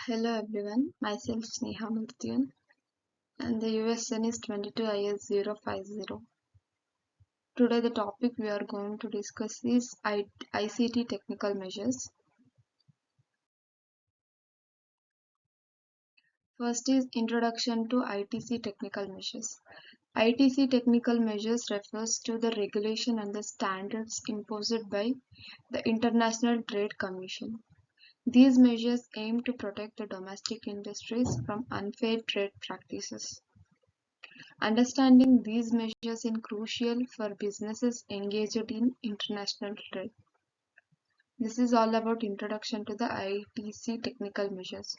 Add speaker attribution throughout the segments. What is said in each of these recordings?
Speaker 1: Hello everyone, myself Sneha Murthian and the USN is 22IS050. Today the topic we are going to discuss is ICT technical measures. First is Introduction to ITC technical measures. ITC technical measures refers to the regulation and the standards imposed by the International Trade Commission. These measures aim to protect the domestic industries from unfair trade practices. Understanding these measures is crucial for businesses engaged in international trade. This is all about introduction to the ITC technical measures.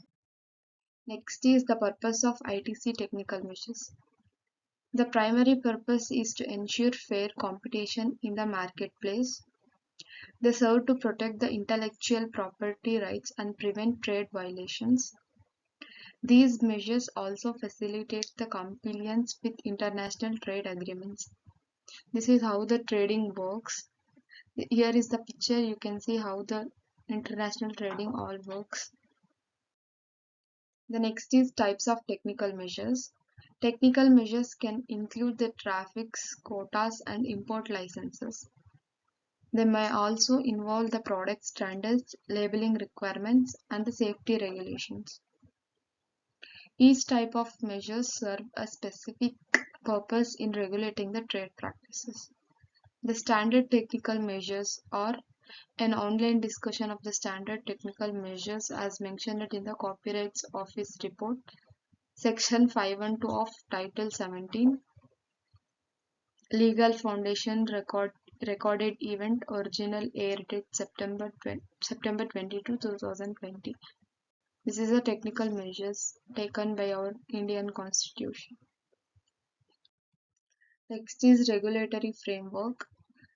Speaker 1: Next is the purpose of ITC technical measures. The primary purpose is to ensure fair competition in the marketplace. They serve to protect the intellectual property rights and prevent trade violations. These measures also facilitate the compliance with international trade agreements. This is how the trading works. Here is the picture. You can see how the international trading all works. The next is types of technical measures. Technical measures can include the traffics, quotas, and import licenses. They may also involve the product standards, labeling requirements, and the safety regulations. Each type of measures serve a specific purpose in regulating the trade practices. The standard technical measures are an online discussion of the standard technical measures as mentioned in the Copyrights Office report, section 512 of Title 17, Legal Foundation recorded event, original air date September 22, 2020. This is the technical measures taken by our Indian Constitution. Next is regulatory framework.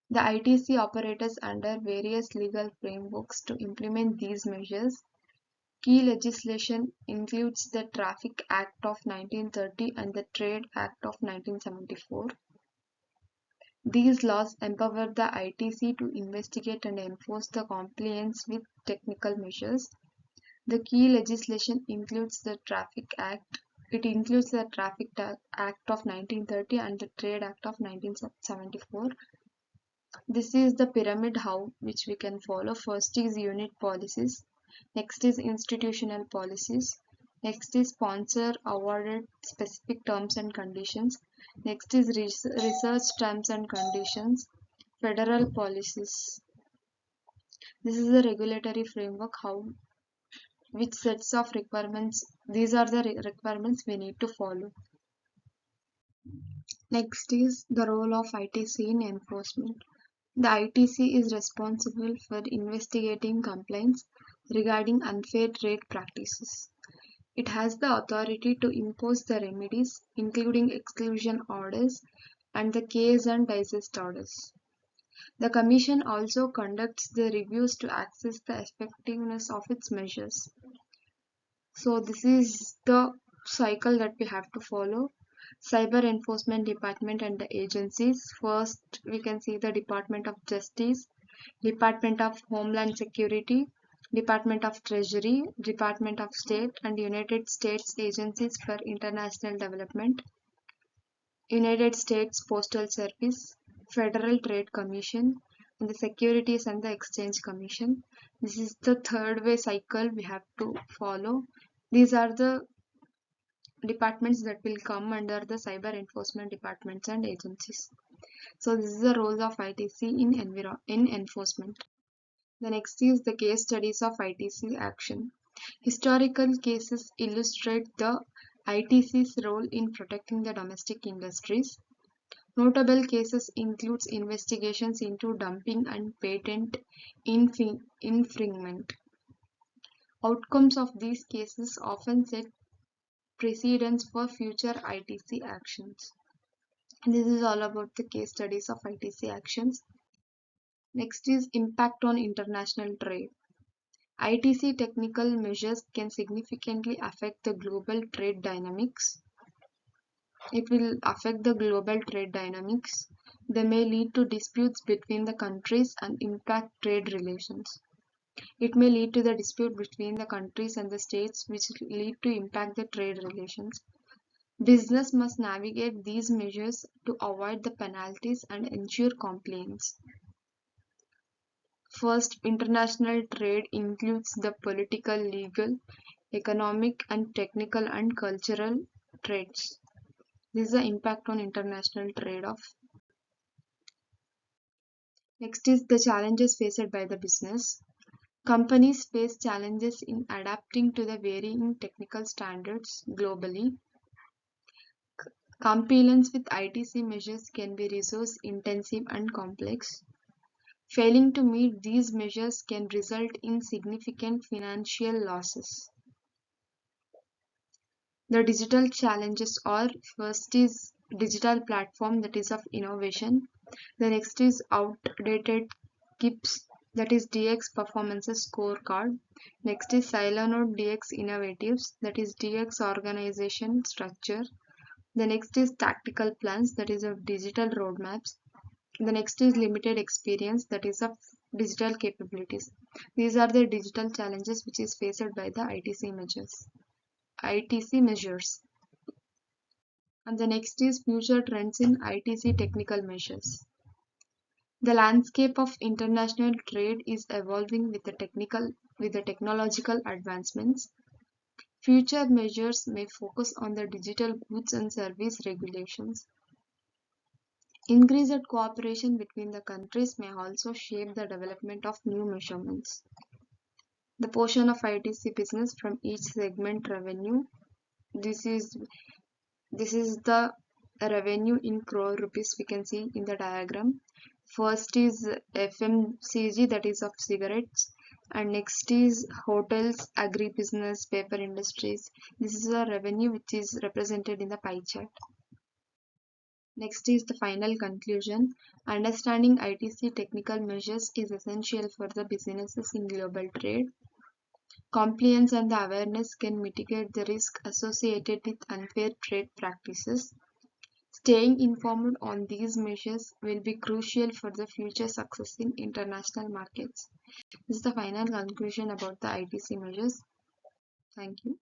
Speaker 1: The ITC operates under various legal frameworks to implement these measures. Key legislation includes the Traffic Act of 1930 and the Trade Act of 1974. These laws empower the ITC to investigate and enforce the compliance with technical measures. The key legislation includes the Traffic Act. It includes the Traffic Act of 1930 and the Trade Act of 1974. This is the pyramid how which we can follow. First is unit policies, next is institutional policies, next is sponsor awarded specific terms and conditions, next is research terms and conditions, federal policies. This is the regulatory framework how which sets of requirements. These are the requirements we need to follow. Next is the role of ITC in enforcement. The ITC is responsible for investigating complaints regarding unfair trade practices. It has the authority to impose the remedies, including exclusion orders and the case and digest orders. The Commission also conducts the reviews to assess the effectiveness of its measures. So, this is the cycle that we have to follow. Cyber Enforcement Department and the agencies. First, we can see the Department of Justice, Department of Homeland Security, Department of Treasury, Department of State, and United States Agencies for International Development, United States Postal Service, Federal Trade Commission, and the Securities and the Exchange Commission. This is the third way cycle we have to follow. These are the departments that will come under the cyber enforcement departments and agencies. So this is the role of ITC in enforcement. The next is the case studies of ITC action. Historical cases illustrate the ITC's role in protecting the domestic industries. Notable cases includes investigations into dumping and patent infringement. Outcomes of these cases often set precedents for future ITC actions. This is all about the case studies of ITC actions. Next is impact on international trade. ITC technical measures can significantly affect the global trade dynamics. It will affect the global trade dynamics. They may lead to disputes between the countries and impact trade relations. It may lead to the dispute between the countries and the states, which lead to impact the trade relations. Business must navigate these measures to avoid the penalties and ensure compliance. First, international trade includes the political, legal, economic, and technical and cultural trades. This is the impact on international trade of. Next is the challenges faced by the business. Companies face challenges in adapting to the varying technical standards globally. Compliance with ITC measures can be resource intensive and complex. Failing to meet these measures can result in significant financial losses. The digital challenges are: first is digital platform, that is of innovation. The next is outdated KIPS, that is DX performances scorecard. Next is Silanode DX innovatives, that is DX organization structure. The next is tactical plans, that is of digital roadmaps. The next is limited experience, that is of digital capabilities. These are the digital challenges which is faced by the ITC measures. ITC measures. And the next is future trends in ITC technical measures. The landscape of international trade is evolving with the technological advancements. Future measures may focus on the digital goods and service regulations. Increased cooperation between the countries may also shape the development of new measurements. The portion of ITC business from each segment revenue. This is this is the revenue in crore rupees we can see in the diagram. First is FMCG, that is of cigarettes, and next is hotels, agribusiness, paper industries. This is the revenue which is represented in the pie chart. Next is the final conclusion. Understanding ITC technical measures is essential for the businesses in global trade. Compliance and the awareness can mitigate the risk associated with unfair trade practices. Staying informed on these measures will be crucial for the future success in international markets. This is the final conclusion about the ITC measures. Thank you.